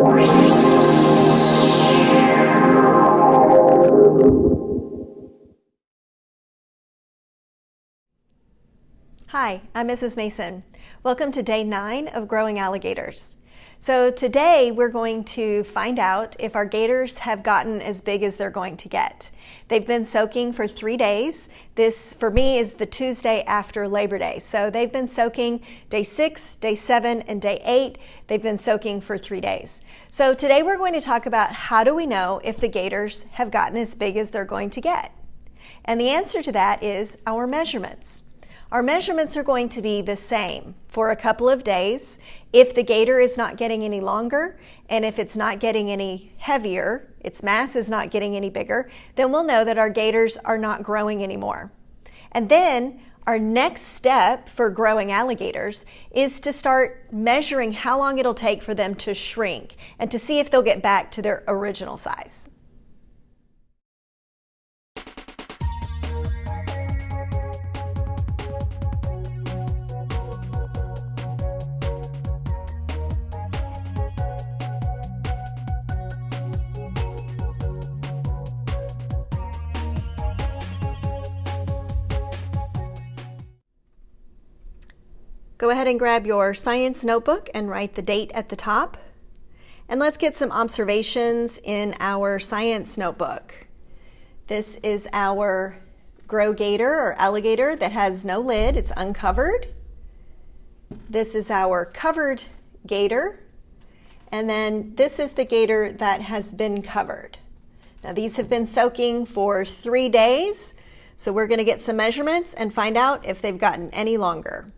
Hi, I'm Mrs. Mason. Welcome to day 9 of growing alligators. So today we're going to find out if our gators have gotten as big as they're going to get. They've been soaking for 3 days. This, for me, is the Tuesday after Labor Day. So they've been soaking day 6, day 7, and day 8. They've been soaking for 3 days. So today we're going to talk about how do we know if the gators have gotten as big as they're going to get. And the answer to that is our measurements. Our measurements are going to be the same for a couple of days. If the gator is not getting any longer, and if it's not getting any heavier, its mass is not getting any bigger, then we'll know that our gators are not growing anymore. And then our next step for growing alligators is to start measuring how long it'll take for them to shrink and to see if they'll get back to their original size. Go ahead and grab your science notebook and write the date at the top. And let's get some observations in our science notebook. This is our grow gator or alligator that has no lid, it's uncovered. This is our covered gator. And then this is the gator that has been covered. Now these have been soaking for 3 days, so we're going to get some measurements and find out if they've gotten any longer.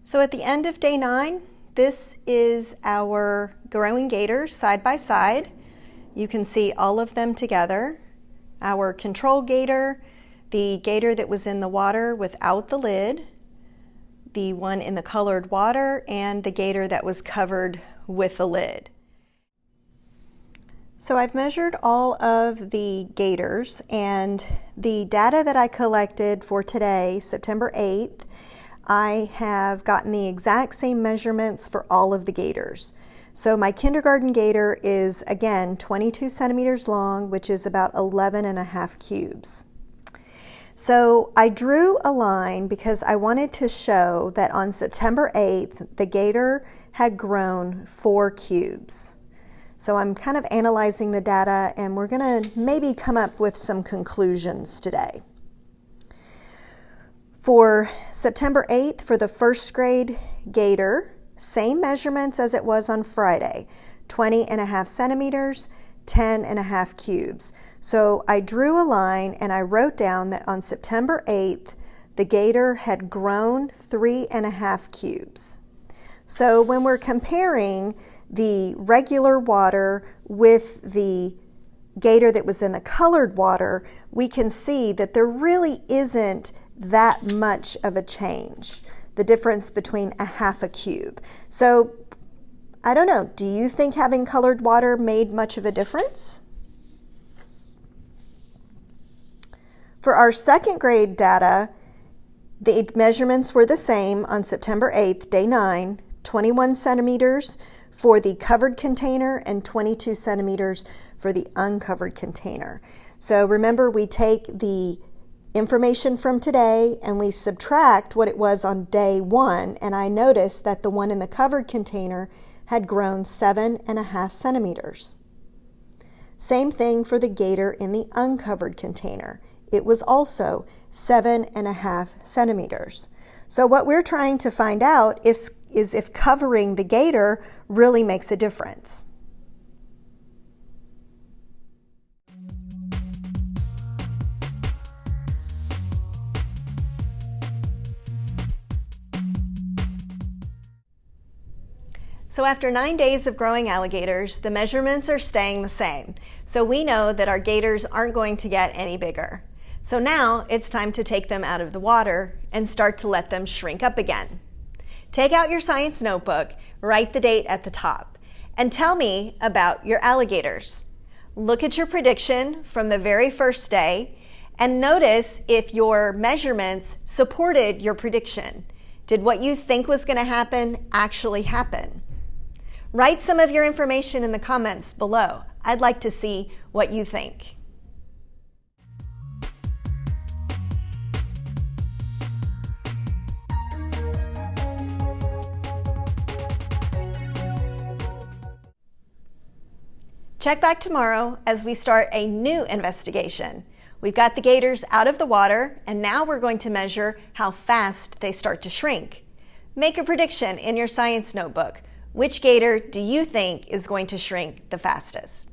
So at the end of day 9, this is our growing gators side by side. You can see all of them together. Our control gator, the gator that was in the water without the lid, the one in the colored water, and the gator that was covered with a lid. So I've measured all of the gators, and the data that I collected for today, September 8th, I have gotten the exact same measurements for all of the gators. So my kindergarten gator is, again, 22 centimeters long, which is about 11.5 cubes. So I drew a line because I wanted to show that on September 8th, the gator had grown 4 cubes. So I'm kind of analyzing the data, and we're going to maybe come up with some conclusions today. For September 8th, for the first grade gator, same measurements as it was on Friday, 20.5 centimeters, 10.5 cubes. So I drew a line and I wrote down that on September 8th, the gator had grown 3.5 cubes. So when we're comparing the regular water with the gator that was in the colored water, we can see that there really isn't that much of a change, the difference between 1/2 cube. So I don't know, do you think having colored water made much of a difference? For our second grade data, the measurements were the same on September 8th, day 9, 21 centimeters for the covered container and 22 centimeters for the uncovered container. So remember, we take the information from today and we subtract what it was on day 1, and I noticed that the one in the covered container had grown 7.5 centimeters. Same thing for the gator in the uncovered container. It was also 7.5 centimeters. So what we're trying to find out is if covering the gator really makes a difference. So after 9 days of growing alligators, the measurements are staying the same. So we know that our gators aren't going to get any bigger. So now it's time to take them out of the water and start to let them shrink up again. Take out your science notebook, write the date at the top, and tell me about your alligators. look at your prediction from the very first day and notice if your measurements supported your prediction. Did what you think was going to happen actually happen? Write some of your information in the comments below. I'd like to see what you think. Check back tomorrow as we start a new investigation. We've got the gators out of the water, and now we're going to measure how fast they start to shrink. Make a prediction in your science notebook. Which gator do you think is going to shrink the fastest?